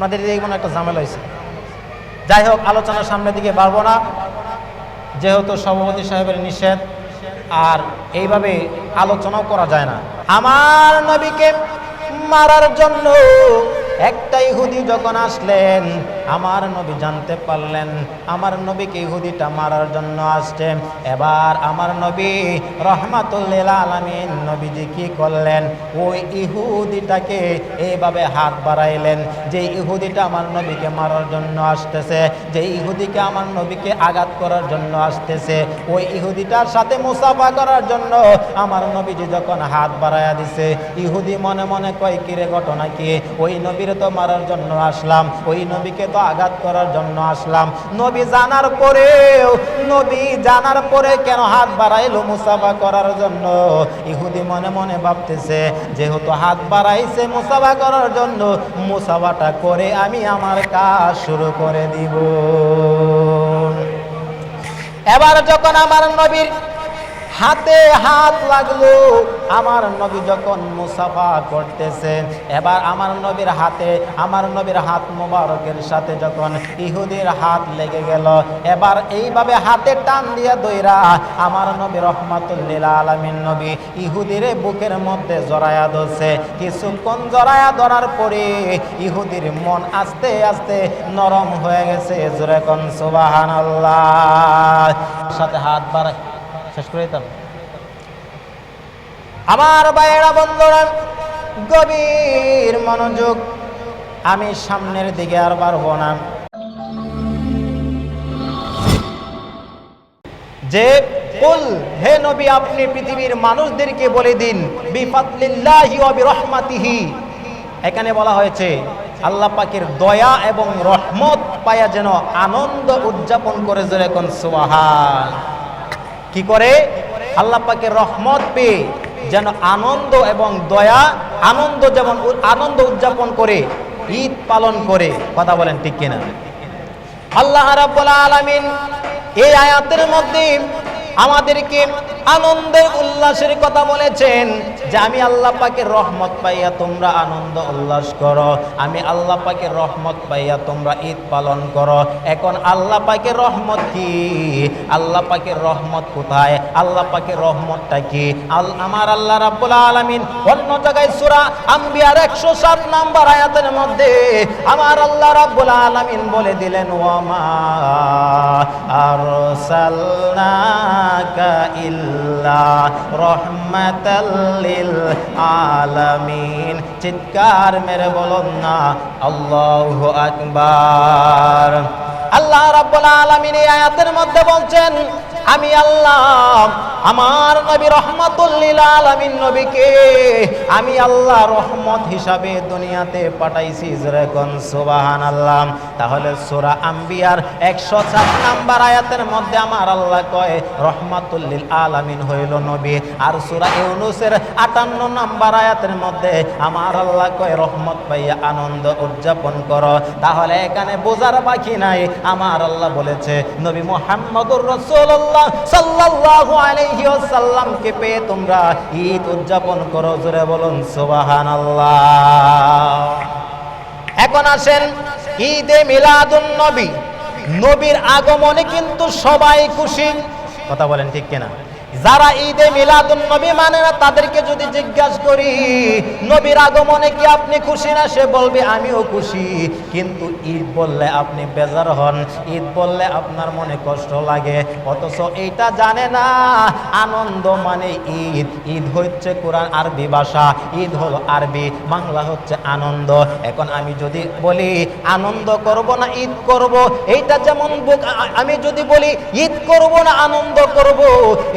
আপনাদের এই মনে একটা ঝামেলা হয়েছে। যাই হোক, আলোচনার সামনের দিকে বাড়বো না, যেহেতু সভাপতি সাহেবের নিষেধ, আর এইভাবে আলোচনাও করা যায় না। আমার নবীকে মারার জন্য একটা ইহুদি যখন আসলেন, আমার নবী জানতে পারলেন আমার নবীকে ইহুদিটা মারার জন্য আসছে। এবার আমার নবী রহমাতুল লিল আলামিন নবীজি কি করলেন, ওই ইহুদিটাকে এইভাবে হাত বাড়াইলেন, যে ইহুদিটা আমার নবীকে মারার জন্য আসতেছে, যে ইহুদিকে আমার নবীকে আঘাত করার জন্য আসতেছে, ওই ইহুদিটার সাথে মুসাফা করার জন্য আমার নবীজি যখন হাত বাড়াইয়া দিছে, ইহুদি মনে মনে কয়, কিরে ঘটনা কি? ওই নবীর তো মারার জন্য আসলাম, ওই নবীকে তো আঘাত করার জন্য আসলাম, নবী জানার পরে কেন হাত বাড়াইলো মুসাফা করার জন্য? ইহুদি মনে মনে ভাবতেছে, যেহেতু হাত বাড়াইছে মুসাফা করার জন্য, মুসাফাটা করে আমি আমার কাজ শুরু করে দিব। এবার যখন আমার নবীর হাতে হাত লাগলো, আমার নবী যখন মুসাফা করতেছেন, এবার আমার নবীর হাত মুবারকের সাথে যখন ইহুদির হাত লেগে গেল, এবার এইভাবে হাতে টান দিয়ে দইরা আমার নবী রহমাতুল লিল আলামিন নবী ইহুদির বুকের মধ্যে জড়ায়া ধরছে। কিছুক্ষণ জড়ায়া ধরার পরে ইহুদির মন আস্তে আস্তে নরম হয়ে গেছে। জোরে কোন সুবহানাল্লাহ। সাথে হাত বাড়ায় শেষ করে দিতাম। আমার ভাইয়েরা, বন্ধুরা, গভীর মনোযোগ, আমি সামনের দিকে আর বাড়ব না। যে কুল, হে নবী, আপনি পৃথিবীর মানুষদেরকে বলে দিন, বিফাদলিল্লাহি ওয়া বিরহমাতিহি। এখানে বলা হয়েছে আল্লাহ পাকের দয়া এবং রহমত পায়া যেন আনন্দ উদযাপন করে। জোরে কোন সুবহান। কি করে? আল্লাহ পাকের রহমত পেয়ে যেন আনন্দ এবং দয়া, যেমন আনন্দ উদযাপন করে, ঈদ পালন করে। কথা বলেন ঠিক কিনা? আল্লাহ রাব্বুল আলামিন এই আয়াতের মধ্যে আমাদেরকে আনন্দের উল্লাসের কথা বলেছেন, যে আমি আল্লাহ পাকের রহমত পাইয়া তোমরা আনন্দ উল্লাস করো, আমি আল্লাহ পাকের রহমত পাইয়া তোমরা ঈদ পালন করো। এখন আল্লাহ পাকের রহমত কি? আল্লাহ পাকের রহমত কোথায়? আল্লাহ পাকের রহমতটা কি? আমার আল্লাহ রাব্বুল আলামিন অন্য জায়গায় সূরা আম্বিয়ার 107 নম্বর আয়াতের মধ্যে আমার আল্লাহ রাব্বুল আলামিন বলে দিলেন, ওয়া মা আরসালনাকা ইল্লা রাহমাতাল লিল আলামিন। চিৎকার মেরে বলুন না আল্লাহু আকবার। আল্লাহ রাব্বুল আলামিন এই আয়াতের মধ্যে বলছেন, আমি আল্লাহ আমার নবী রহমাতুল লিল আলামিন নবীকে আমি আল্লাহ রহমত হিসাবে দুনিয়াতে পাঠাইছি। জোরে কোন সুবহানাল্লাহ। তাহলে সূরা আম্বিয়ার 107 নাম্বার আয়াতের মধ্যে আমার আল্লাহ কয় রহমাতুল লিল আলামিন হইল নবী, আর সূরা ইউনূসের 58 নাম্বার আয়াতের মধ্যে আমার আল্লাহ কয় রহমত পাইয়া আনন্দ উদযাপন করো। তাহলে এখানে বোঝার বাকি নাই, আমার আল্লাহ বলেছে নবী মুহাম্মদুর রাসূলুল্লাহ সাল্লাল্লাহু আলাইহি ওয়াসাল্লামকে পেয়ে তোমরা ঈদ উদযাপন করো। জোরে বলুন সুবহানাল্লাহ। এখন আসেন ঈদে মিলাদুন নবী। নবীর আগমনে কিন্তু সবাই খুশি। কথা বলেন ঠিক কিনা? যারা ঈদে মিলাদুন নবী মানে না, তাদেরকে যদি জিজ্ঞাসা করি নবীর আগমনে কি আপনি খুশি না, সে বলবে আমিও খুশি। কিন্তু ঈদ বললে আপনি বেজার হন, ঈদ বললে আপনার মনে কষ্ট লাগে। অথচ এইটা জানে না আনন্দ মানে ঈদ। ঈদ হচ্ছে কোরআন আরবি ভাষা, ঈদ হলো আরবি, বাংলা হচ্ছে আনন্দ। এখন আমি যদি বলি আনন্দ করব না ঈদ করব, এইটা যেমন আমি যদি বলি ঈদ করব না আনন্দ করব,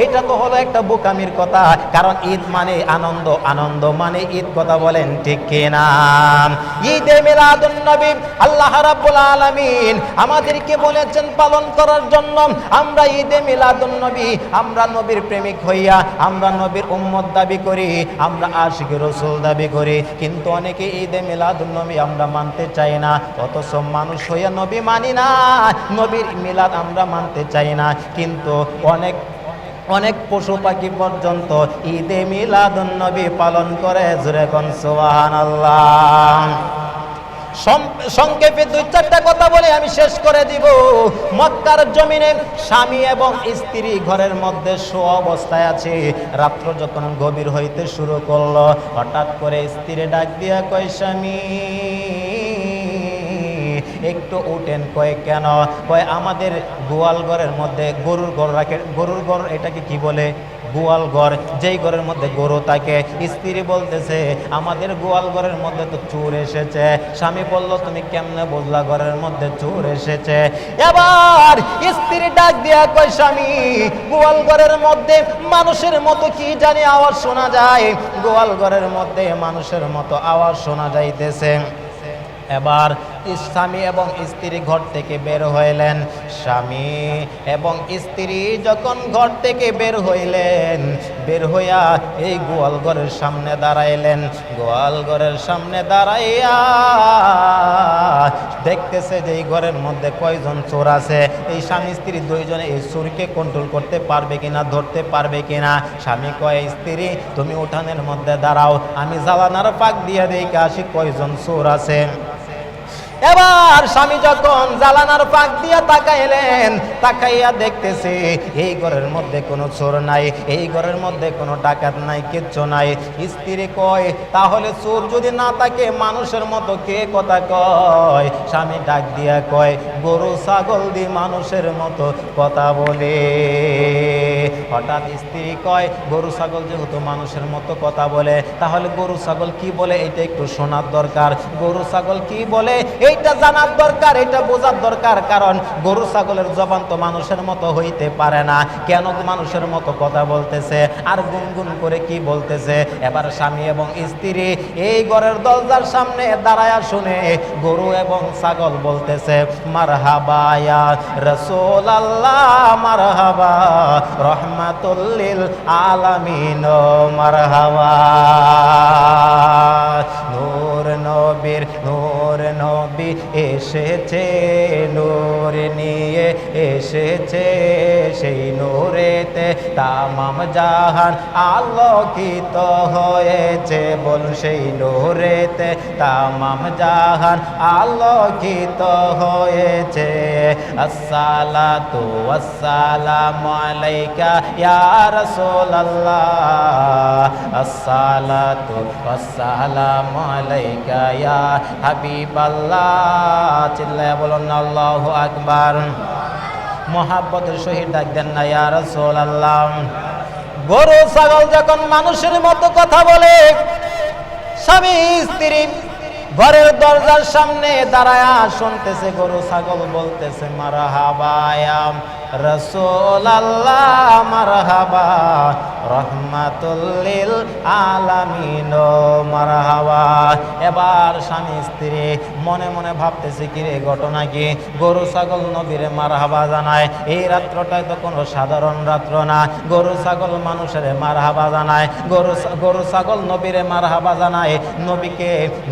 এটা তো হলো একটা বোকামির কথা। কারণ ঈদ মানে আনন্দ, আনন্দ মানে ঈদ। কথা বলেন ঠিক কিনা? ঈদে মিলাদুন নবী আল্লাহ রাব্বুল আলামিন আমাদেরকে বলেছেন পালন করার জন্য। আমরা ঈদে মিলাদুন নবী, আমরা নবীর প্রেমিক হইয়া আমরা নবীর উম্মত দাবি করি, আমরা আশিক রাসূল দাবি করি, কিন্তু অনেকে ঈদে মিলাদুন নবী আমরা মানতে চাই না। অথচ মানুষ হইয়া নবী মানি না, নবীর মিলাদ আমরা মানতে চাই না। কিন্তু অনেক পশু পাখি পর্যন্ত ঈদে মিলাদুন নবী পালন করে। জোরে কোন সুবহানাল্লাহ। সংক্ষেপে 2-4টা কথা বলে আমি শেষ করে দিব। মক্কার জমিনে স্বামী এবং স্ত্রী ঘরের মধ্যে শোয়া অবস্থায় আছে। রাত্র যখন গভীর হইতে শুরু করলো, হঠাৎ করে স্ত্রী ডাক দিয়া কয়, স্বামী একটু উঠেন। কয় কেন? কয় আমাদের গোয়াল ঘরের মধ্যে গরুর ঘর রাখে। গরুর ঘর এটাকে কি বলে? গোয়াল ঘর, যেই ঘরের মধ্যে গরু থাকে। স্ত্রী বলতেছে আমাদের গোয়াল ঘরের মধ্যে তো চোর এসেছে। স্বামী বলল তুমি কেমনে বুঝলা ঘরের মধ্যে চোর এসেছে? এবার স্ত্রী ডাক দিয়া কয়, স্বামী গোয়াল ঘরের মধ্যে মানুষের মতো কি জানি আওয়াজ শোনা যায়। গোয়াল ঘরের মধ্যে মানুষের মতো আওয়াজ শোনা যাইতেছে। এবার স্বামী এবং স্ত্রী ঘর থেকে বের হইলেন। স্বামী এবং স্ত্রী যখন ঘর থেকে বের হইলেন, বের হইয়া এই গোয়াল ঘরের সামনে দাঁড়াইলেন। গোয়াল ঘরের সামনে দাঁড়াইয়া দেখতেছে যে এই ঘরের মধ্যে কয়জন চোর আছে। এই স্বামী স্ত্রী দুইজনে এই চোরকে কন্ট্রোল করতে পারবে কিনা, ধরতে পারবে কিনা। স্বামী কয়, স্ত্রী তুমি উঠানের মধ্যে দাঁড়াও, আমি জ্বালানার পাক দিয়ে দেখে আসি কয়জন চোর আছে। এবার স্বামী যখন জালানার পাক দিয়া তাকাইলেন, তাকাইয়া দেখতেছে এই ঘরের মধ্যে কোনো চোর নাই, এই ঘরের মধ্যে কোনো ডাকাত নাই, কিচ্ছু নাই। স্ত্রী কয়, তাহলে চোর যদি না থাকে মানুষের মতো কে কথা কয়? স্বামী ডাক দিয়া কয়, গরু ছাগল দিয়ে মানুষের মতো কথা বলে। হঠাৎ স্ত্রী কয়, গরু ছাগল যেহেতু মানুষের মতো কথা বলে, তাহলে গরু ছাগল কি বলে এটা একটু শোনার দরকার। গরু ছাগল কি বলে এইটা জানার দরকার, এটা বোঝার দরকার। কারণ গরু ছাগলের জবান তো মানুষের মতো হইতে পারে না। কেন মানুষের মতো কথা বলতেছে আর গুনগুন করে কি বলতেছে? এবার স্বামী এবং স্ত্রী এই ঘরের দরজার সামনে দাঁড়ায়া শুনে গরু এবং ছাগল বলতেছে, মারহাবা ইয়া রাসূলুল্লাহ, মারহাবা রহমাতুল লিল আলামিন, মারহাবা। নূর নবীর নূর নবী এসেছে, নূর নিয়ে এসেছে, সেই নূরেতে তামাম জাহান আলোকিত হয়েছে। বল সেই নূরেতে তামাম জাহান আলোকিত হয়েছে। আসসালাতু ওয়াসসালামু আলাইকা ইয়া রাসূলুল্লাহ, আসসালাতু ওয়াসসালামু আলাইকা ইয়া হাবিবাল্লাহ। চিল্লায়া বলুন না আল্লাহু আকবার। মুহাব্বতের সহিত ডাক দেন না ইয়া রাসূলুল্লাহ। গরু ছাগল যখন মানুষের মতো কথা বলে, স্বামী স্ত্রী ঘরের দরজার সামনে দাঁড়ায়া শুনতেছে গরু ছাগল বলতেছে, মারহাবা ইয়া রাসূলুল্লাহ, মারহাবা রহমাতুল লিল আলামিন, মারহাবা। এবার স্বামী স্ত্রী মনে মনে ভাবতেছে, কি রে ঘটনা কি? গরু ছাগল নবীরে মারহাবা জানায়। এই রাত্রটায় তো কোনো সাধারণ রাত্র না। গরু ছাগল মানুষের মারহাবা জানায়, গরু ছাগল নবীরে মারহাবা জানায়।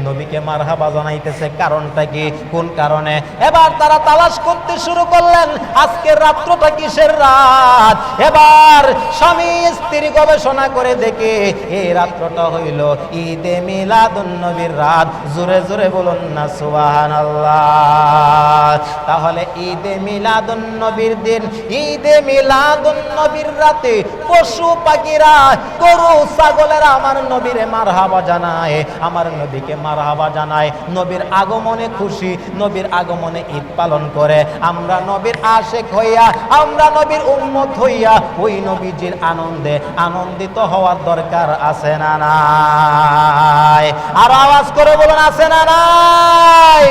নবীকে মারহাবা জানাইতেছে, কারণটা কি? কোন কারণে? এবার তারা তালাশ করতে শুরু করলেন, আজকের রাত্রটা কিসের রাত। এবার স্বামী স্ত্রী গবেষণা করে দেখে এই রাত্রটা হইল ঈদে মিলাদুন নবীর রাত। জোরে জোরে বলুন না সুবহানাল্লাহ। তাহলে ঈদে মিলাদুন নবীর দিন, ঈদে মিলাদুন নবীর রাতে পশু পাখিরা, গরু ছাগলেরা আমার নবীরে মারহাবা জানায়, আমার নবীকে মারহাবা জানায়। নবীর আগমনে খুশি, নবীর আগমনে ঈদ পালন করে। আমরা নবীর আশিক হইয়া, আমরা নবীর উম্মত হইয়া ওই নবীজির আনন্দে আনন্দিত হওয়ার দরকার আছে না নাই? আর আওয়াজ করে বলুন, আছে না নাই?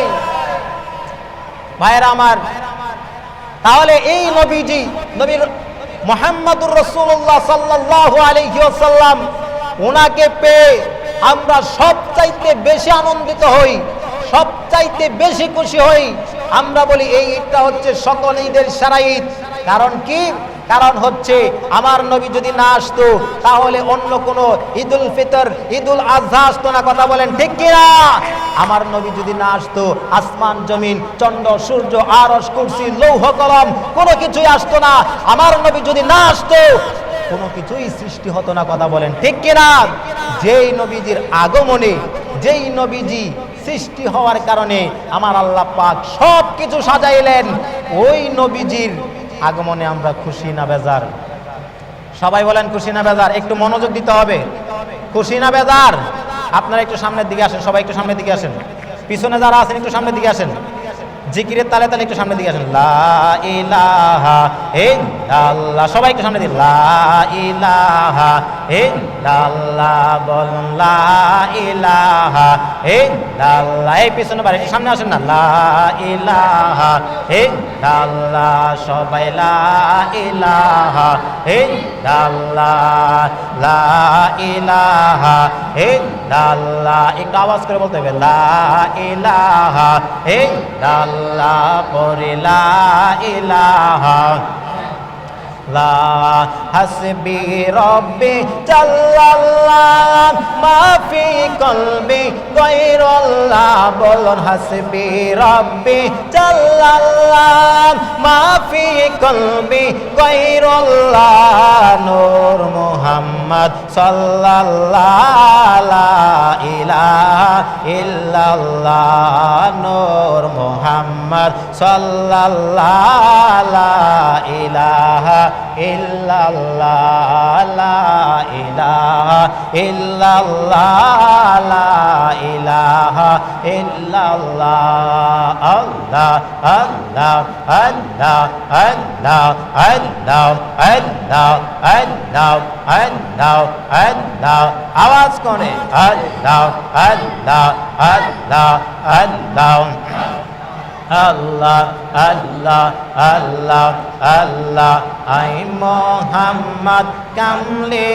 ভাইরা আমার, তাহলে এই নবীজি, নবীর মুহাম্মদুর রাসূলুল্লাহ সাল্লাল্লাহু আলাইহি ওয়াসাল্লাম, ওনাকে পেয়ে আমরা সবচাইতে বেশি আনন্দিত হই, সবচাইতে বেশি খুশি হই। আমরা বলি এই ঈদটা হচ্ছে সকল ঈদের সেরা ঈদ। কারণ কি? কারণ হচ্ছে আমার নবী যদি না আসতো তাহলে অন্য কোনো ঈদুল ফিতর, ঈদুল আজহা আসতো না। কথা বলেন ঠিক কিনা? আমার নবী যদি না আসতো আসমান জমিন, চন্দ্র সূর্য, আরশ, কুরসি, লৌহ কলম কোনো কিছুই আসতো না। আমার নবী যদি না আসতো কোনো কিছুই সৃষ্টি হতো না। কথা বলেন ঠিক কিনা? যেই নবীজির আগমনে, যেই নবীজি সৃষ্টি হওয়ার কারণে আমার আল্লাহ পাক সব কিছু সাজাইলেন ওই নবীজির আগমনে আমরা খুশি না বেজার? সবাই বলেন খুশি না বেজার? একটু মনোযোগ দিতে হবে। খুশি না বেজার? আপনারা একটু সামনের দিকে আসেন, সবাই একটু সামনের দিকে আসেন। পিছনে যারা আছেন একটু সামনের দিকে আসেন। জিকিরের তালে তালে একটু সামনের দিকে আসেন। লা ইলাহা ইল্লাল্লাহ, সবাই একটু সামনে দিন। লা ইলাহা ইল্লাল্লাহ, বলুন লা ইলাহা ইল্লাল্লাহ। এই পিছনে বাড়ি একটু সামনে আসেন না। লা ইলাহা ইল্লাল্লাহ, সবাই লা ইলাহা ইল্লাল্লাহ, লা ইলাহা ইল্লাল্লাহ। একটু আওয়াজ করে বলতে হবে লা ইলাহা ইল্লাল্লাহ, পরে লা ইলাহা লা হাসবি রব্বি জাল্লাল্লাহ মা ফি কলবি গায়রুল্লাহ, বলুন হাসবি রব্বি জাল্লাল্লাহ মা ফি কলবি গায়রুল্লাহ, নূর মুহাম্মদ সাল্লাল্লাহ লা ইলাহা ইল্লাল্লাহ, নূর মুহাম্মদ সাল্লাল্লাহ লা ইলাহা ইল্লাল্লাহ, লা ইলাহা ইল্লাল্লাহ, লা ইলাহা ইল্লাল্লাহ। আল্লাহ আল্লাহ আল্লাহ আল্লাহ আল্লাহ আল্লাহ আল্লাহ আল্লাহ আল্লাহ, আওয়াজ করে আল্লাহ আল্লাহ আল্লাহ আল্লাহ আল্লাহ আল্লাহ আল্লাহ আল্লাহ। আই মোহাম্মদ কামলে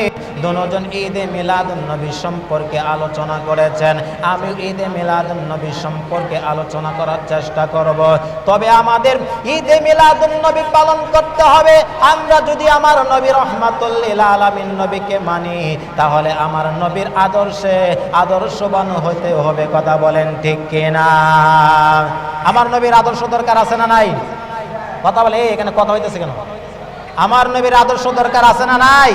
দুজন ঈদে মিলাদুন নবী সম্পর্কে আলোচনা করেছেন। আমি ঈদে মিলাদুন নবী সম্পর্কে আলোচনা করার চেষ্টা করব। তবে আমাদের ঈদে মিলাদুন নবী পালন করতে হবে। আমরা যদি আমার নবী রহমাতুল লিল আলামিন নবীকে মানি, তাহলে আমার নবীর আদর্শে আদর্শবান হতে হবে। কথা বলেন ঠিক কিনা? আমার নবীর আদর্শ দরকার আছে না নাই? কথা বলে এখানে কথা হইতেছে কেন? আমার নবীর আদর্শ দরকার আছে না নাই?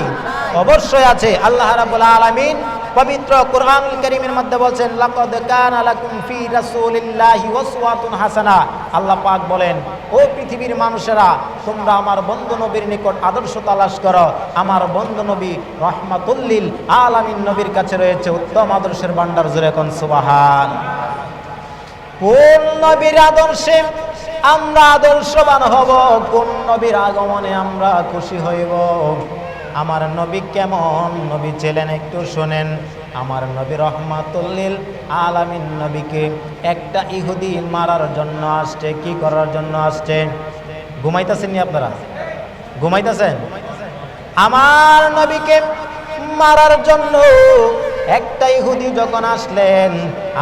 অবশ্যই আছে। আল্লাহ রাব্বুল আলামিন পবিত্র কোরআনুল কারীমের মধ্যে বলেন লাকাদ কানা লাকুম ফি রাসূলিল্লাহি উসওয়াতুন হাসানা। আল্লাহ পাক বলেন, ও পৃথিবীর মানুষেরা, তোমরা আমার বন্ধু নবীর নিকট আদর্শ তালাশ করো। আমার বন্ধু নবী রাহমাতুল লিল আলামিন নবীর কাছে রয়েছে উত্তম আদর্শের ভান্ডার। জোরে কোন সুবহান। কোন নবীর আদর্শে আমরা আদর্শবান হব? কোন নবীর আগমনে আমরা খুশি হইব? আমার নবী কেমন নবী ছিলেন একটু শুনেন। আমার নবী রহমাতুল লিল আলামিন নবীকে একটা ইহুদি মারার জন্য আসছে। কি করার জন্য আসছে? ঘুমাইতেছেন নি আপনারা? ঘুমাইতেছেন? আমার নবীকে মারার জন্য একটা ইহুদি যখন আসলেন,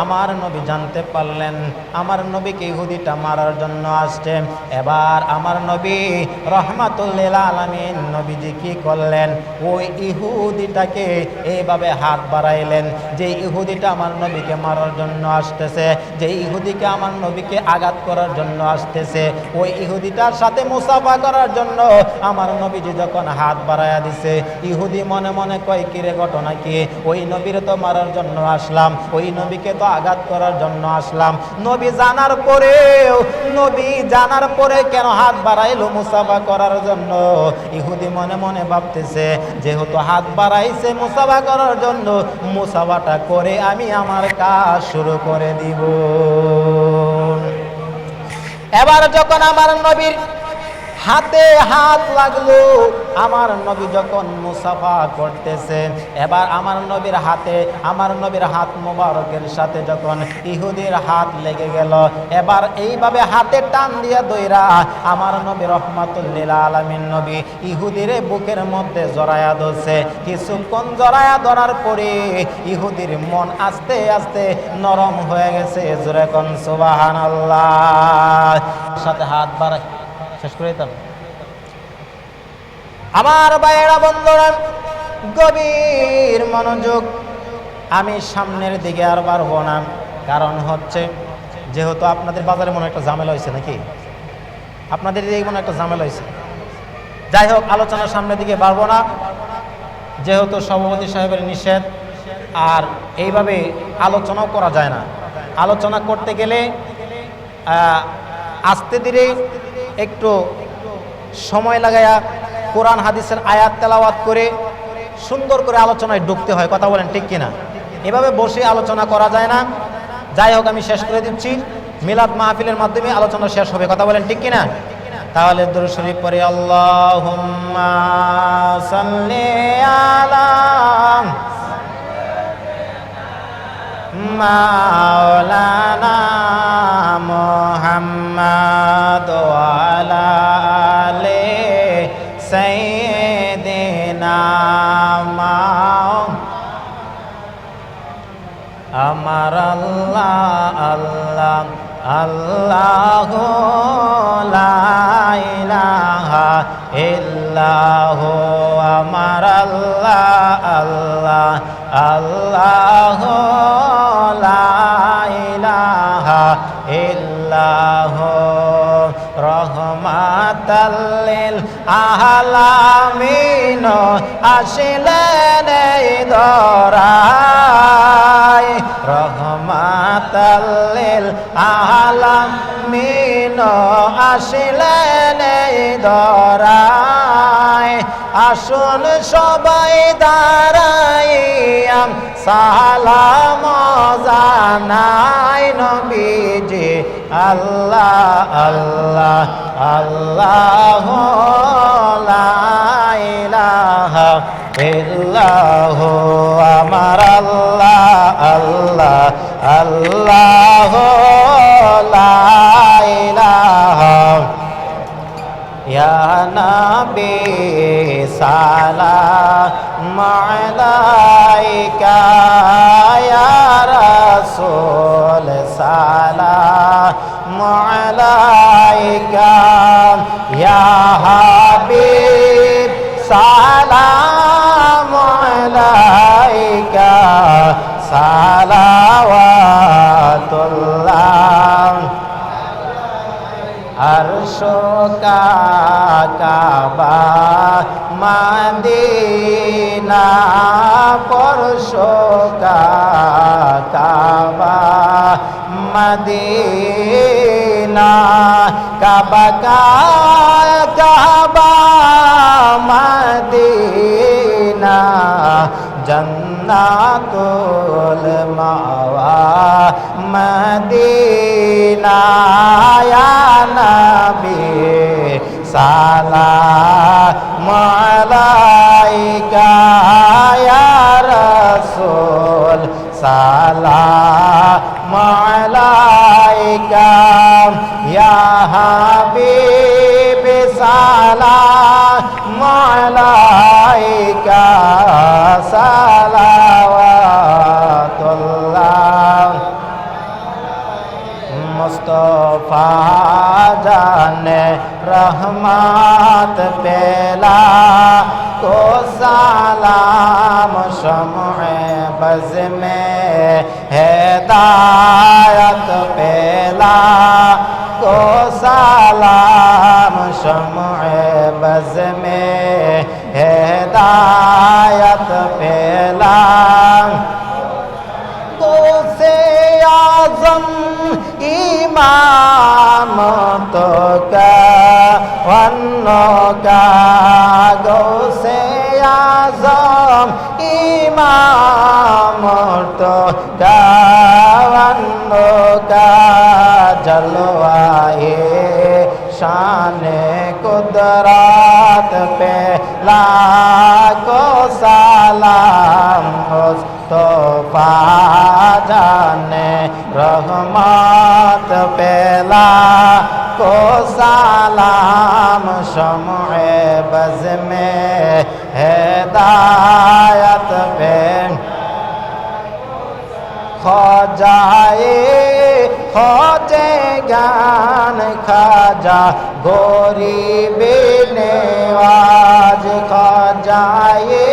আমার নবী জানতে পারলেন আমার নবীকে ইহুদিটা মারার জন্য আসছে। এবার আমার নবী রহমাতুল লিল আলামিন নবীজি কি করলেন? ওই ইহুদিটাকে এইভাবে হাত বাড়াইলেন, যে ইহুদিটা আমার নবীকে মারার জন্য আসতেছে, যে ইহুদিকে আমার নবীকে আঘাত করার জন্য আসতেছে, ওই ইহুদিটার সাথে মুসাফা করার জন্য আমার নবীজি যখন হাত বাড়াইয়া দিছে, ইহুদি মনে মনে কয় কিরে ঘটনা কি? ওই নবীর তো মারার জন্য আসলাম, ওই নবীকে তো আঘাত করার জন্য আসলাম। নবী জানার পরে কেন হাত বাড়াইলো মুসাফা করার জন্য? ইহুদি মনে মনে ভাবতেছে যেহেতু হাত বাড়াইছে মুসাফা করার জন্য, মুসাফাটা করে আমি আমার কাজ শুরু করে দিব। এবার যখন আমার নবীর হাতে হাত লাগলো, আমার নবী যখন মুসাফা করতেছে, এবার আমার নবীর হাত মোবারকের সাথে যখন ইহুদির হাত লেগে গেল, এবার এইভাবে হাতে টান দিয়ে দইরা আমার নবী রহমাতুল লিল আলামিন নবী ইহুদির বুকের মধ্যে জড়ায়া ধরছে। কিছুক্ষণ জড়ায়া ধরার পরে ইহুদির মন আস্তে আস্তে নরম হয়ে গেছে। জোরে কোন সুবহানাল্লাহ। সাথে হাত বাড়াই শেষ করে দিতাম। আমার ভাইয়েরা বন্ধুরা, গভীর মনোযোগ। আমি সামনের দিকে আর পারবো না, কারণ হচ্ছে যেহেতু আপনাদের বাজারে মনে একটা ঝামেলা হয়েছে নাকি? আপনাদের দিকে মনে একটা ঝামেলা হয়েছে। যাই হোক, আলোচনার সামনের দিকে পারবো না, যেহেতু সভাপতি সাহেবের নিষেধ, আর এইভাবে আলোচনাও করা যায় না। আলোচনা করতে গেলে আস্তে ধীরে একটু সময় লাগায়া কোরআন হাদিসের আয়াত তেলাওয়াত করে সুন্দর করে আলোচনায় ঢুকতে হয়। কথা বলেন ঠিক কিনা? এভাবে বসে আলোচনা করা যায় না। যাই হোক, আমি শেষ করে দিচ্ছি। মিলাদ মাহফিলের মাধ্যমে আলোচনা শেষ হবে। কথা বলেন ঠিক কিনা? তাহলে দুরূদ শরীফ পড়ে, আল্লাহুম্মা সাল্লি আলা মাওলানা মুহাম্মাদ ওয়া আলা আলি সাইয়্যিদিনা আমার আল্লাহ আল্লাহ আল্লাহু লা ইলাহা ইল্লাহু আমার আল্লাহ আল্লাহ আল্লাহু লা ইলাহা ইল্লাহু রহমাতাল লিল আলামিন আসিলেন এই ধরায় রহমাতাল লিল আলামিন আসিলেন এই ধরায় আসুন সবাই দাঁড়াইয়া সালাম জানাই নবীজি আল্লাহ আল্লাহ আল্লাহু লা ইলাহা ইল্লাহু আমার আল্লাহ আল্লাহ আল্লাহু লা ইলাহা ইয়া নবী সালাম আলাইকা ইয়া রাসূল সালাম আলাইকা ইয়া হাবিব সালাম আলাইকা সালাওয়াতুল্লাহ আরশো কাবা মদিনা পরশো কাবা মদিনা কাবা কাবা মদিনা জন্নাতুল মাওয়া মদিনা ইয়া নবী সালাম আলাইকা ইয়া রাসূল সালাম আলাইকা ইয়া হাবিব সালাম আলাইকা সালাওয়াতুল্লাহ মুস্তাফা জানে রহমত পেলা को सलाम शम्ए बज़ में हिदायत पेला को सलाम शम्ए बज़ में हिदायत पेला तो से आज़म इमाम तो का वन्नो का गौ से आज़म इमाम तो का वन्नो का जलवाए शान कुदरत पे लाखो सलाम मुस्तफा जाने रहमत पे लाखो सलाम शम्ए बज़ में हिदायत पे खो जाए खोजे ज्ञान खाजा गरीबी नेवाज खो जाए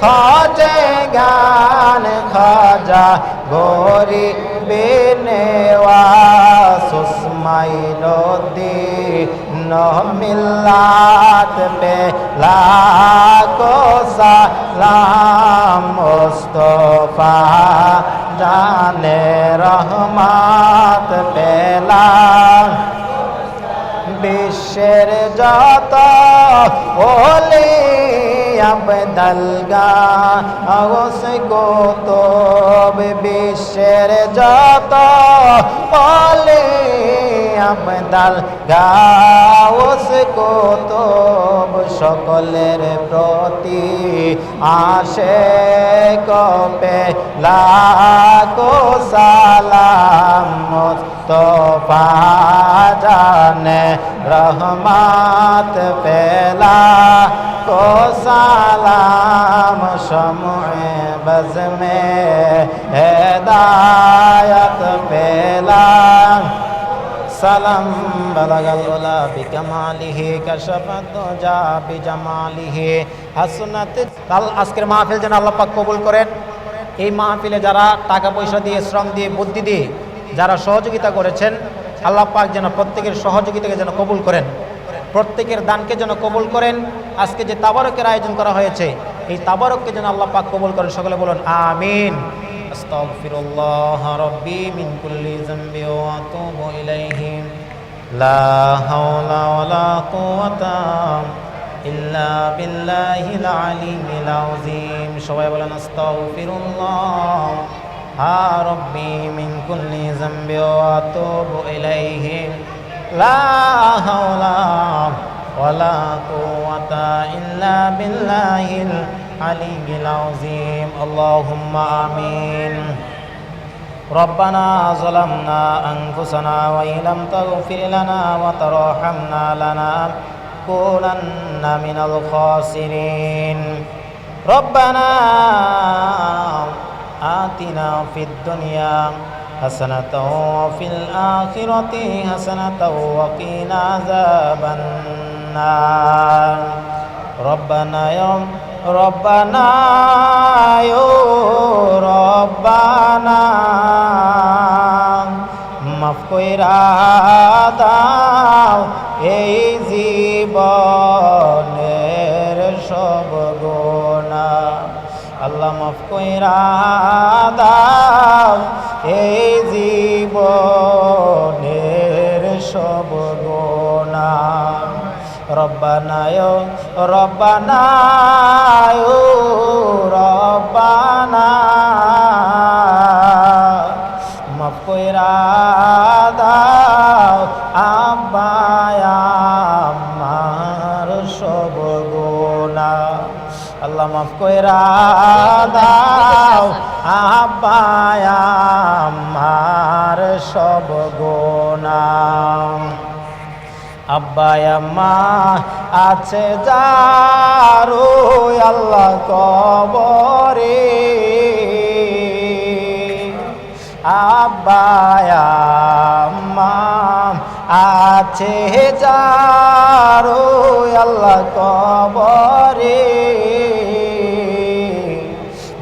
खोजे ज्ञान खाजा गरीबी नेवाज सुस्माइनुद्दीन मिल्लात पे लाखो सलाम मुस्तफा জানে রহমত পেলাম বিশ্বের যত ওলি আবদাল গাউস কুতুব বিশ্বের যত ওলি আবদাল গাউস কুতুব সকলের প্রতি আসে কপে লাখো সালাম মুস্তাফা জানে রহমত পেলা को सलाम शम्ए बज़ में हिदायत पेला सलाम बलगल उला बिकमालिहि कशफत दुजा बिजमालिहि हसनत কাল আজকের মাহফিল যেন আল্লাহ পাক কবুল করেন। এই মাহফিলে যারা টাকা পয়সা দিয়ে শ্রম দিয়ে বুদ্ধি দিয়ে যারা সহযোগিতা করেছেন আল্লাহ পাক যেন প্রত্যেকের সহযোগিতাকে যেন কবুল করেন, প্রত্যেকের দানকে যেন কবুল করেন। আজকে যে তাবারকের আয়োজন করা হয়েছে এই তাবারককে যেন আল্লাহ পাক কবুল করেন, সকলে বলুন আমিন। আস্তাগফিরুল্লাহ রাব্বি মিন কুল্লি যামবি ওয়া আতুবু ইলাইহি লা হাওলা ওয়ালা কুওয়াতা ইল্লা বিল্লাহিল আলিয়্যিল আযীম। সবাই বলেন আস্তাগফিরুল্লাহ রাব্বি মিন কুল্লি যামবি ওয়া আতুবু ইলাইহি লা হাওলা ওয়ালা কুওয়াতা ইল্লা বিল্লাহিল আলিয়্যিল আযীম। আল্লাহুম্মা আমিন। রব্বানা যালামনা আনফুসানা ওয়া ইল্লাম তাগফির লানা ওয়া তারহামনা লানাকুনান্না মিনাল খাসিরিন। রব্বানা আতিনা ফিদ দুনিয়া حسنة وفي الآخرة حسنة وقنا عذاب النار ربنا يا ربنا মাফ কইরা দাও এই জীবনের সব গুনাহ আল্লাহ মাফ কইরা দাও এই জীবনের সব গুনাহ রব্বানা রব্বানা রব্বানা মাফ কইরা দাও আব্বা আমার সব গুনাহ আল্লাহ মাফ কইরা দাও আব্বা আমার সব গুনাহ আব্বা আম্মা আছে যারো আল্লাহ কবরে আব্বা আম্মা আছে যারো আল্লাহ কবরে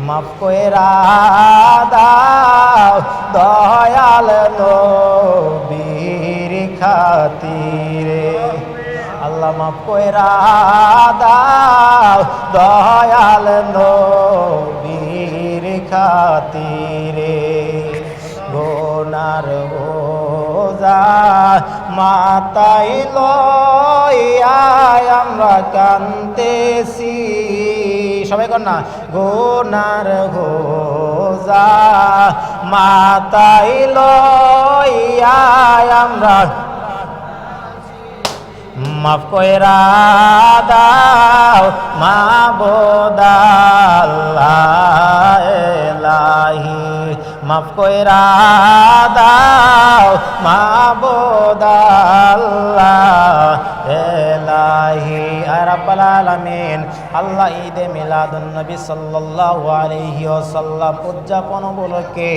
মাফ কইরা দাও দয়াল নবীর খাতিরে আল্লাহ মাফ কইরা দাও দয়াল নবীর খাতিরে গুনার বোঝা মাথায় লইয়া আমরা কাঁদতেছি সবাই কর না গুনার বোঝা মাথায় লইয়া আমরা মাফ কইরা দাও মাবুদ আল্লাহ ইলাহি মাফ কইরা দাও মাবুদ আল্লাহ ইলাহি আর রাব্বুল আলামিন আল্লাহ ঈদে মিলাদুন নবী সাল্লাল্লাহু আলাইহি ওয়াসাল্লাম উদযাপন উপলক্ষে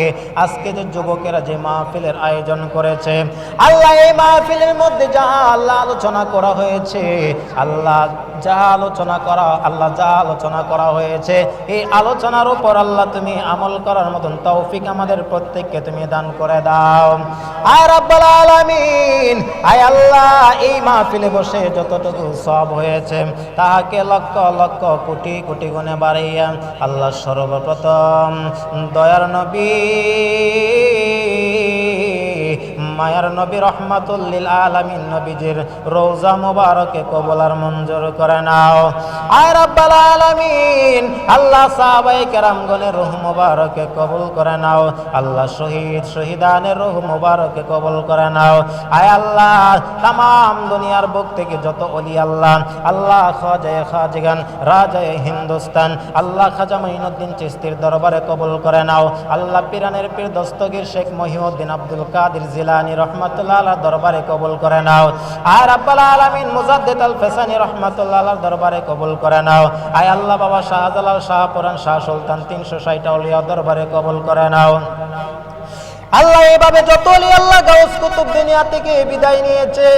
আজকে যে যুবকেরা যে মাহফিলের আয়োজন করেছে আল্লাহ এই মাহফিলের মধ্যে যা আল্লাহ আলোচনা করা হয়েছে আল্লাহ যা আলোচনা করা হয়েছে এই আলোচনার উপর আল্লাহ তুমি আমল করার মতন তৌফিক আমাদের প্রত্যেককে তুমি দান করে দাও আর রাব্বুল আলামিন আলামিন, আয় আল্লাহ এই মাহফিলে বসে যতটুকু সওয়াব হয়েছে তাহাকে লক্ষ লক্ষ কোটি কোটি গুণে বাড়াইয়া আল্লাহ সর্বপ্রথম দয়ার নবী মায়ার নবী রহমাতুল লিল আলামিন নবীজির রওজা মুবারকে কবুল আর মঞ্জুর করে নাও। আয় রাব্বাল আলামিন, আল্লাহ সাহাবায়ে কেরামগণের রূহ মুবারকে কবুল করে নাও। আল্লাহ শহীদ শহীদানের রূহ মুবারকে কবুল করে নাও। আয় আল্লাহ तमाम দুনিয়ার বুক থেকে যত ওলি আল্লাহ, আল্লাহ খাজায়ে খাজিগান রাজায়ে হিন্দুস্তান আল্লাহ খাজা মাইনুদ্দিন চিশতির দরবারে কবুল করে নাও। আল্লাহ পিরানের পীর দস্তগীর শেখ মহিউদ্দিন আব্দুল কাদের জিলানী রহমাতুল্লাহ আলাইহির দরবারে কবুল করে নাও। আর রাব্বুল আলামিন মুজাদ্দিদ আল ফেসানি রহমাতুল্লাহ আলাইহির দরবারে কবুল করে নাও। আয় আল্লাহ বাবা শাহজালাল শাহ পুরান শাহ সুলতান 360 আউলিয়া দরবারে কবুল করে নাও। আল্লাহ এভাবে যত ওলি আল্লাহ গাউস কুতুব দুনিয়া থেকে বিদায় নিয়েছে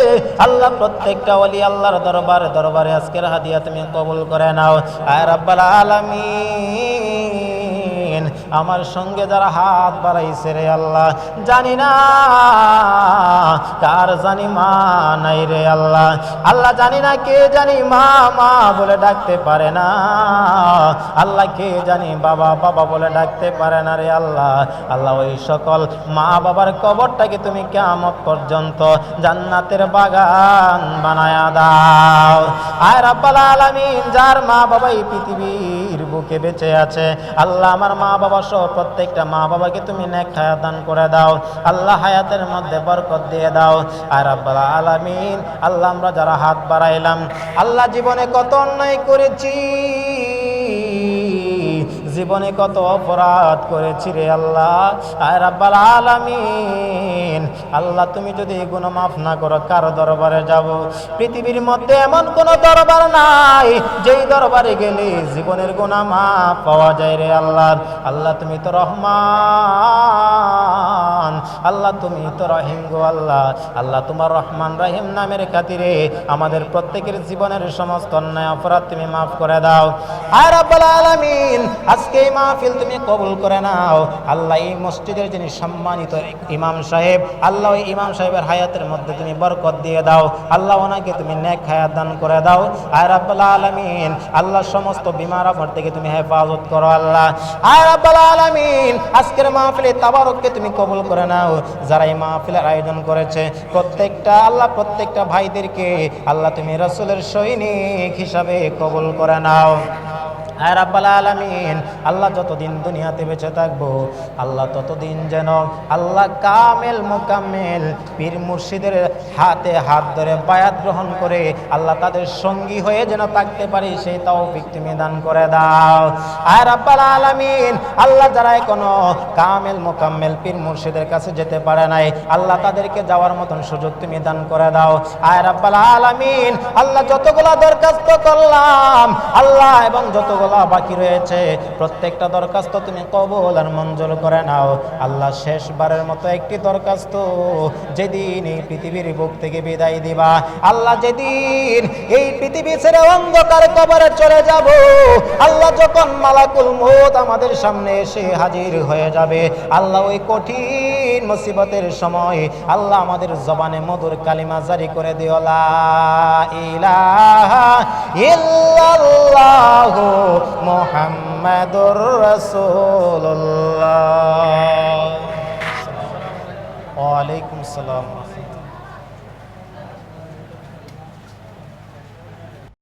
আল্লাহ প্রত্যেকটা ওলি আল্লাহর দরবারে দরবারে আজকের হাদিয়া তুমি কবুল করে নাও। আয় রাব্বুল আলামিন, আমার সঙ্গে যারা হাত বাড়াইছে রে আল্লাহ, জানি না কার জানি মা নাই রে আল্লাহ, আল্লাহ জানি না কে জানি মা মা বলে ডাকতে পারে না, আল্লাহ কে জানি বাবা বাবা বলে ডাকতে পারে না রে আল্লাহ। আল্লাহ ওই সকল মা বাবার কবরটাকে তুমি কিয়ামত পর্যন্ত জান্নাতের বাগান বানায়া দাও। আয় রাব্বুল আলামিন, যার মা বাবা এই পৃথিবীর বুকে বেঁচে আছে আল্লাহ আমার মা বাবা সহ প্রত্যেকটা মা বাবাকে তুমি নেক হায়াত দান করে দাও। আল্লাহ হায়াতের মধ্যে বরকত দিয়ে দাও। আর রাব্বুল আলামিন, আল্লাহ আমরা যারা হাত বাড়াইলাম আল্লাহ জীবনে কত অন্যায় করেছি, জীবনে কত অপরাধ করেছি রে আল্লাহ। আয় রাব্বুল আলামিন, আল্লাহ তুমি যদি এই গুনাহ মাফ না করো কার দরবারে যাব? পৃথিবীর মধ্যে এমন কোন দরবার নাই যেই দরবারে গেলে জীবনের গুনাহ মাফ পাওয়া যায় রে আল্লাহ। আল্লাহ তুমি তো রহমান, আল্লাহ তুমি তো রহিম গো আল্লাহ। আল্লাহ তোমার রহমান রহিম নামের খাতিরে আমাদের প্রত্যেকের জীবনের সমস্ত অন্যায় অপরাধ তুমি মাফ করে দাও। আয় রাব্বুল আলামিন, আজকে এই মাহফিল তুমি কবুল করে নাও। আল্লাহ এই মসজিদের যিনি সম্মানিত ইমাম সাহেব, আল্লাহ ওই ইমাম সাহেবের হায়াতের মধ্যে তুমি বরকত দিয়ে দাও। আল্লাহ ওনাকে তুমি নেক হায়াত দান করে দাও। আয় রাব্বুল আলামিন, আল্লাহ সমস্ত বিমার আপদ থেকে তুমি হেফাজত করো আল্লাহ। আয় রাব্বুল আলামিন, আজকের মাহফিলে তাবারককে তুমি কবুল করে নাও। যারা এই মাহফিলের আয়োজন করেছে প্রত্যেকটা আল্লাহ প্রত্যেকটা ভাইদেরকে আল্লাহ তুমি রাসূলের সৈনিক হিসাবে কবুল করে নাও। আয় রাব্বুল আলামিন, আল্লাহ যতদিন দুনিয়াতে বেঁচে থাকবো আল্লাহ ততদিন যেন আল্লাহ কামেল মোকাম্মেল পীর মুর্শিদের হাতে হাত ধরে বায়াত গ্রহণ করে আল্লাহ তাদের সঙ্গী হয়ে যেন থাকতে পারি সেই তৌফিক তুমি দান করে দাও। আয় রাব্বুল আলামিন, আল্লাহ যারা এখনো কামেল মোকাম্মেল পীর মুর্শিদের কাছে যেতে পারে নাই আল্লাহ তাদেরকে যাওয়ার মতন সুযোগ তুমি দান করে দাও। আয় রাব্বুল আলামিন, আল্লাহ যতগুলা দরখাস্ত করলাম আল্লাহ এবং যতগুলা বাকি রয়েছে প্রত্যেকটা দরখাস্ত তুমি কবুল আর মঞ্জুর করে নাও। আল্লাহ শেষবারের মতো একটি দরখাস্ত, যেদিন এই পৃথিবীর বুক থেকে বিদায় দিবা আল্লাহ, যেদিন এই পৃথিবী ছেড়ে অন্ধকার কবরে চলে যাব আল্লাহ, যখন মালাকুল মউত আমাদের সামনে এসে হাজির হয়ে যাবে আল্লাহ, ওই কঠিন মুসিবতের সময় আল্লাহ আমাদের জবানে মধুর কালিমা জারি করে দিও, লা ইলাহা ইল্লাল্লাহু মুহাম্মাদুর রাসূলুল্লাহ। ওয়া আলাইকুম আসসালাম।